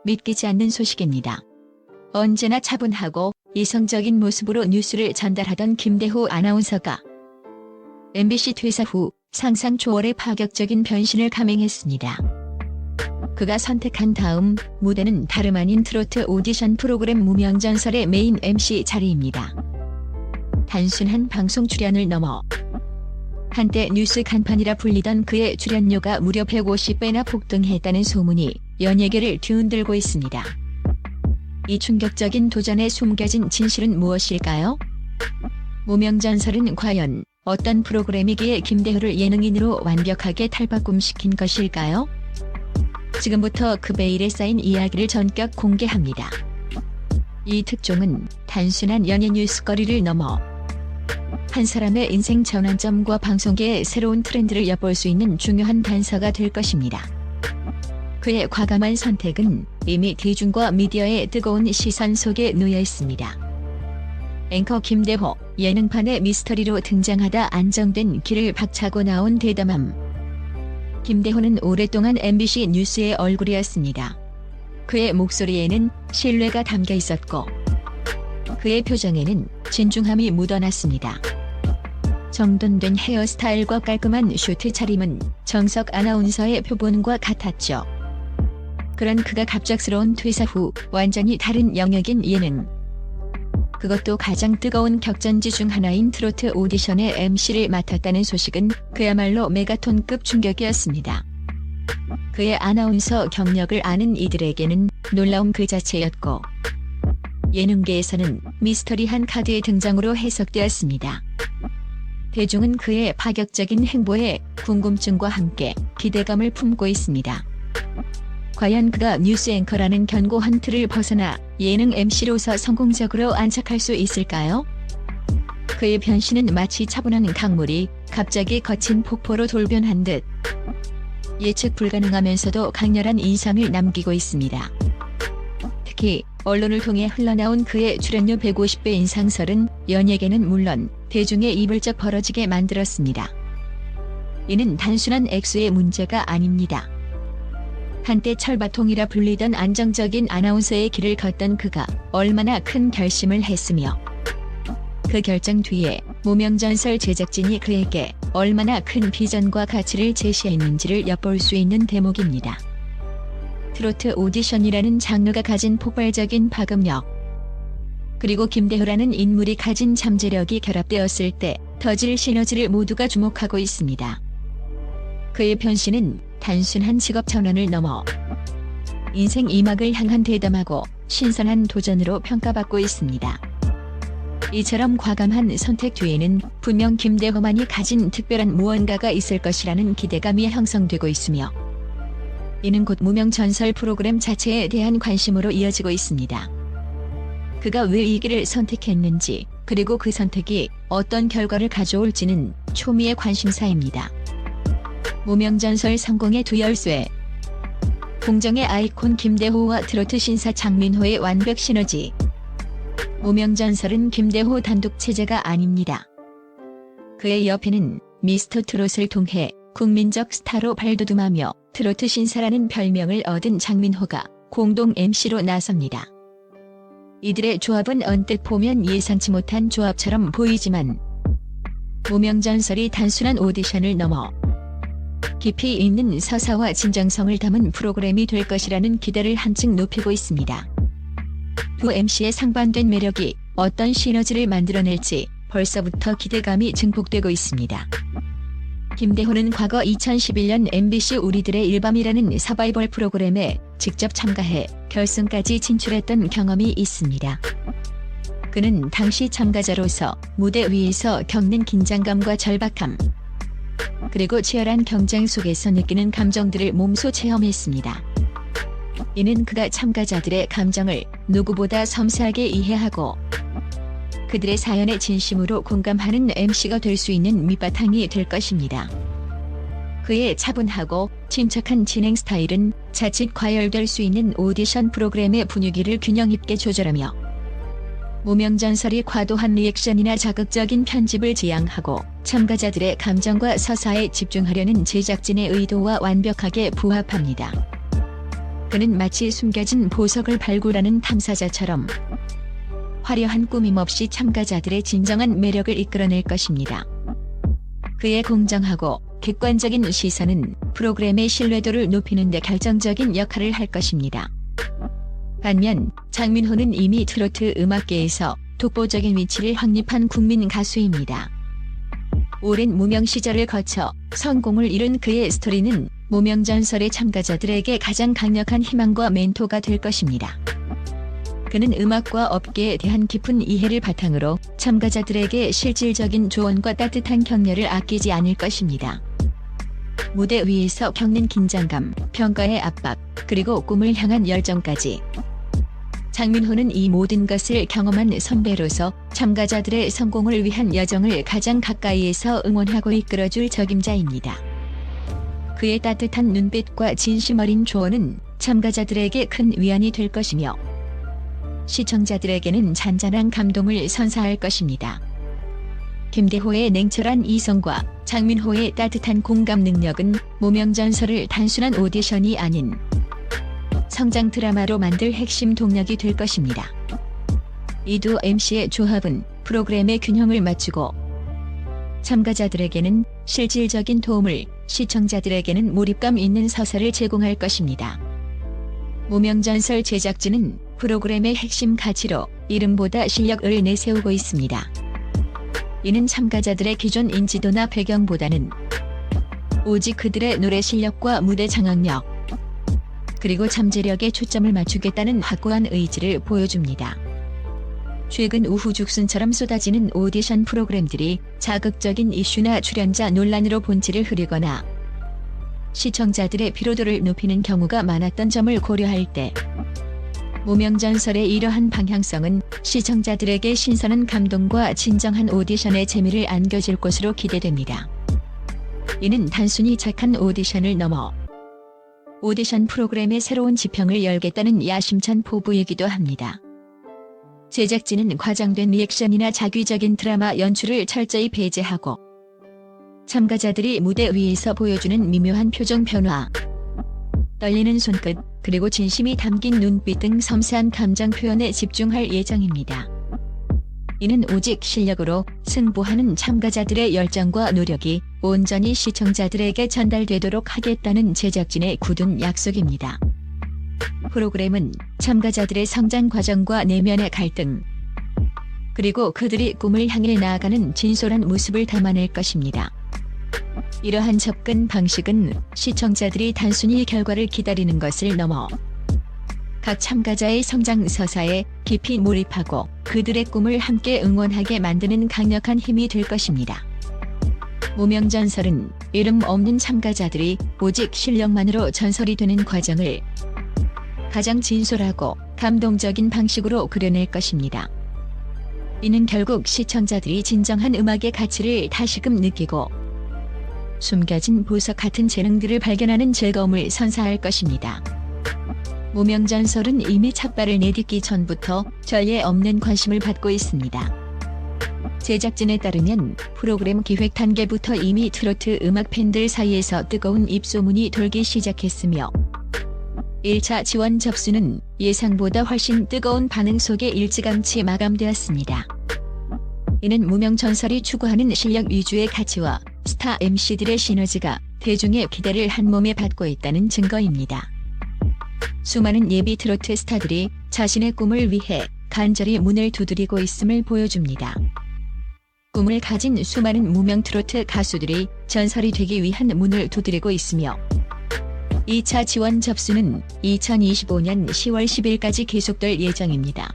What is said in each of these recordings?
믿기지 않는 소식입니다. 언제나 차분하고 이성적인 모습으로 뉴스를 전달하던 김대호 아나운서가 MBC 퇴사 후 상상 초월의 파격적인 변신을 감행했습니다. 그가 선택한 다음 무대는 다름 아닌 트로트 오디션 프로그램 무명전설의 메인 MC 자리입니다. 단순한 방송 출연을 넘어 한때 뉴스 간판이라 불리던 그의 출연료가 무려 150배나 폭등했다는 소문이 연예계를 뒤흔들고 있습니다. 이 충격적인 도전에 숨겨진 진실은 무엇일까요? 무명전설은 과연 어떤 프로그램이기에 김대호를 예능인으로 완벽하게 탈바꿈시킨 것일까요? 지금부터 그 베일에 쌓인 이야기를 전격 공개합니다. 이 특종은 단순한 연예 뉴스거리를 넘어 한 사람의 인생 전환점과 방송계의 새로운 트렌드를 엿볼 수 있는 중요한 단서가 될 것입니다. 그의 과감한 선택은 이미 대중과 미디어의 뜨거운 시선 속에 놓여 있습니다. 앵커 김대호, 예능판의 미스터리로 등장하다 안정된 길을 박차고 나온 대담함. 김대호는 오랫동안 MBC 뉴스의 얼굴이었습니다. 그의 목소리에는 신뢰가 담겨 있었고 그의 표정에는 진중함이 묻어났습니다. 정돈된 헤어스타일과 깔끔한 슈트 차림은 정석 아나운서의 표본과 같았죠. 그런 그가 갑작스러운 퇴사 후 완전히 다른 영역인 예능. 그것도 가장 뜨거운 격전지 중 하나인 트로트 오디션의 MC를 맡았다는 소식은 그야말로 메가톤급 충격이었습니다. 그의 아나운서 경력을 아는 이들에게는 놀라움 그 자체였고 예능계에서는 미스터리한 카드의 등장으로 해석되었습니다. 대중은 그의 파격적인 행보에 궁금증과 함께 기대감을 품고 있습니다. 과연 그가 뉴스 앵커라는 견고한 틀을 벗어나 예능 MC로서 성공적으로 안착할 수 있을까요? 그의 변신은 마치 차분한 강물이 갑자기 거친 폭포로 돌변한 듯 예측 불가능하면서도 강렬한 인상을 남기고 있습니다. 특히 언론을 통해 흘러나온 그의 출연료 150배 인상설은 연예계는 물론 대중의 입을 쩍 벌어지게 만들었습니다. 이는 단순한 액수의 문제가 아닙니다. 한때 철바통이라 불리던 안정적인 아나운서의 길을 걷던 그가 얼마나 큰 결심을 했으며 그 결정 뒤에 무명전설 제작진이 그에게 얼마나 큰 비전과 가치를 제시했는지를 엿볼 수 있는 대목입니다. 트로트 오디션이라는 장르가 가진 폭발적인 파급력, 그리고 김대호라는 인물이 가진 잠재력이 결합되었을 때 터질 시너지를 모두가 주목하고 있습니다. 그의 변신은 단순한 직업 전환을 넘어 인생 2막을 향한 대담하고 신선한 도전으로 평가받고 있습니다. 이처럼 과감한 선택 뒤에는 분명 김대호만이 가진 특별한 무언가가 있을 것이라는 기대감이 형성되고 있으며 이는 곧 무명전설 프로그램 자체에 대한 관심으로 이어지고 있습니다. 그가 왜 이 길을 선택했는지 그리고 그 선택이 어떤 결과를 가져올지는 초미의 관심사입니다. 무명전설 성공의 두 열쇠. 공정의 아이콘 김대호와 트로트 신사 장민호의 완벽 시너지. 무명전설은 김대호 단독 체제가 아닙니다. 그의 옆에는 미스터 트롯을 통해 국민적 스타로 발돋움하며 트로트 신사라는 별명을 얻은 장민호가 공동 MC로 나섭니다. 이들의 조합은 언뜻 보면 예상치 못한 조합처럼 보이지만 무명전설이 단순한 오디션을 넘어 깊이 있는 서사와 진정성을 담은 프로그램이 될 것이라는 기대를 한층 높이고 있습니다. 두 MC의 상반된 매력이 어떤 시너지를 만들어낼지 벌써부터 기대감이 증폭되고 있습니다. 김대호는 과거 2011년 MBC 우리들의 일밤이라는 서바이벌 프로그램에 직접 참가해 결승까지 진출했던 경험이 있습니다. 그는 당시 참가자로서 무대 위에서 겪는 긴장감과 절박함, 그리고 치열한 경쟁 속에서 느끼는 감정들을 몸소 체험했습니다. 이는 그가 참가자들의 감정을 누구보다 섬세하게 이해하고 그들의 사연에 진심으로 공감하는 MC가 될 수 있는 밑바탕이 될 것입니다. 그의 차분하고 침착한 진행 스타일은 자칫 과열될 수 있는 오디션 프로그램의 분위기를 균형 있게 조절하며 무명전설이 과도한 리액션이나 자극적인 편집을 지양하고 참가자들의 감정과 서사에 집중하려는 제작진의 의도와 완벽하게 부합합니다. 그는 마치 숨겨진 보석을 발굴하는 탐사자처럼 화려한 꾸밈 없이 참가자들의 진정한 매력을 이끌어낼 것입니다. 그의 공정하고 객관적인 시선은 프로그램의 신뢰도를 높이는 데 결정적인 역할을 할 것입니다. 반면 장민호는 이미 트로트 음악계에서 독보적인 위치를 확립한 국민 가수입니다. 오랜 무명 시절을 거쳐 성공을 이룬 그의 스토리는 무명전설의 참가자들에게 가장 강력한 희망과 멘토가 될 것입니다. 그는 음악과 업계에 대한 깊은 이해를 바탕으로 참가자들에게 실질적인 조언과 따뜻한 격려를 아끼지 않을 것입니다. 무대 위에서 겪는 긴장감, 평가의 압박, 그리고 꿈을 향한 열정까지. 장민호는 이 모든 것을 경험한 선배로서 참가자들의 성공을 위한 여정을 가장 가까이에서 응원하고 이끌어줄 적임자입니다. 그의 따뜻한 눈빛과 진심 어린 조언은 참가자들에게 큰 위안이 될 것이며 시청자들에게는 잔잔한 감동을 선사할 것입니다. 김대호의 냉철한 이성과 장민호의 따뜻한 공감 능력은 무명전설을 단순한 오디션이 아닌 성장 드라마로 만들 핵심 동력이 될 것입니다. 이 두 MC의 조합은 프로그램의 균형을 맞추고 참가자들에게는 실질적인 도움을, 시청자들에게는 몰입감 있는 서사를 제공할 것입니다. 무명전설 제작진은 프로그램의 핵심 가치로 이름보다 실력을 내세우고 있습니다. 이는 참가자들의 기존 인지도나 배경보다는 오직 그들의 노래 실력과 무대 장악력, 그리고 잠재력에 초점을 맞추겠다는 확고한 의지를 보여줍니다. 최근 우후죽순처럼 쏟아지는 오디션 프로그램들이 자극적인 이슈나 출연자 논란으로 본질을 흐리거나 시청자들의 피로도를 높이는 경우가 많았던 점을 고려할 때 무명전설의 이러한 방향성은 시청자들에게 신선한 감동과 진정한 오디션의 재미를 안겨줄 것으로 기대됩니다. 이는 단순히 착한 오디션을 넘어 오디션 프로그램의 새로운 지평을 열겠다는 야심찬 포부이기도 합니다. 제작진은 과장된 리액션이나 자기적인 드라마 연출을 철저히 배제하고 참가자들이 무대 위에서 보여주는 미묘한 표정 변화, 떨리는 손끝, 그리고 진심이 담긴 눈빛 등 섬세한 감정 표현에 집중할 예정입니다. 이는 오직 실력으로 승부하는 참가자들의 열정과 노력이 온전히 시청자들에게 전달되도록 하겠다는 제작진의 굳은 약속입니다. 프로그램은 참가자들의 성장 과정과 내면의 갈등, 그리고 그들이 꿈을 향해 나아가는 진솔한 모습을 담아낼 것입니다. 이러한 접근 방식은 시청자들이 단순히 결과를 기다리는 것을 넘어 각 참가자의 성장 서사에 깊이 몰입하고 그들의 꿈을 함께 응원하게 만드는 강력한 힘이 될 것입니다. 무명전설은 이름 없는 참가자들이 오직 실력만으로 전설이 되는 과정을 가장 진솔하고 감동적인 방식으로 그려낼 것입니다. 이는 결국 시청자들이 진정한 음악의 가치를 다시금 느끼고 숨겨진 보석 같은 재능들을 발견하는 즐거움을 선사할 것입니다. 무명전설은 이미 첫발을 내딛기 전부터 전례 없는 관심을 받고 있습니다. 제작진에 따르면 프로그램 기획 단계부터 이미 트로트 음악 팬들 사이에서 뜨거운 입소문이 돌기 시작했으며 1차 지원 접수는 예상보다 훨씬 뜨거운 반응 속에 일찌감치 마감되었습니다. 이는 무명전설이 추구하는 실력 위주의 가치와 스타 MC들의 시너지가 대중의 기대를 한몸에 받고 있다는 증거입니다. 수많은 예비 트로트 스타들이 자신의 꿈을 위해 간절히 문을 두드리고 있음을 보여줍니다. 꿈을 가진 수많은 무명 트로트 가수들이 전설이 되기 위한 문을 두드리고 있으며 2차 지원 접수는 2025년 10월 10일까지 계속될 예정입니다.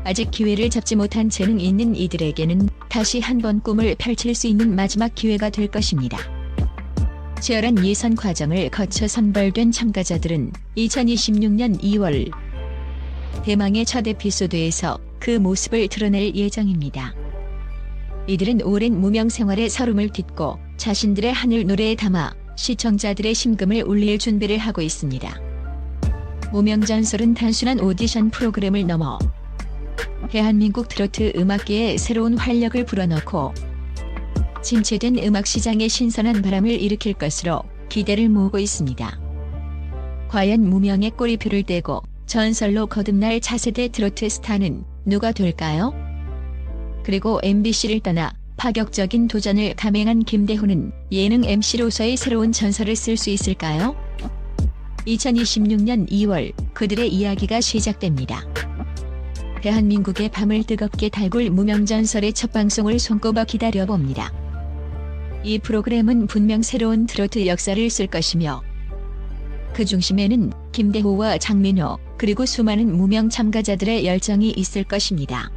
아직 기회를 잡지 못한 재능 있는 이들에게는 다시 한번 꿈을 펼칠 수 있는 마지막 기회가 될 것입니다. 치열한 예선 과정을 거쳐 선발된 참가자들은 2026년 2월 대망의 첫 에피소드에서 그 모습을 드러낼 예정입니다. 이들은 오랜 무명 생활의 서름을 딛고 자신들의 하늘 노래에 담아 시청자들의 심금을 울릴 준비를 하고 있습니다. 무명전설은 단순한 오디션 프로그램을 넘어 대한민국 트로트 음악계에 새로운 활력을 불어넣고 침체된 음악 시장에 신선한 바람을 일으킬 것으로 기대를 모으고 있습니다. 과연 무명의 꼬리표를 떼고 전설로 거듭날 차세대 트로트 스타는 누가 될까요? 그리고 MBC를 떠나 파격적인 도전을 감행한 김대호는 예능 MC로서의 새로운 전설을 쓸 수 있을까요? 2026년 2월 그들의 이야기가 시작됩니다. 대한민국의 밤을 뜨겁게 달굴 무명전설의 첫 방송을 손꼽아 기다려봅니다. 이 프로그램은 분명 새로운 트로트 역사를 쓸 것이며 그 중심에는 김대호와 장민호 그리고 수많은 무명 참가자들의 열정이 있을 것입니다.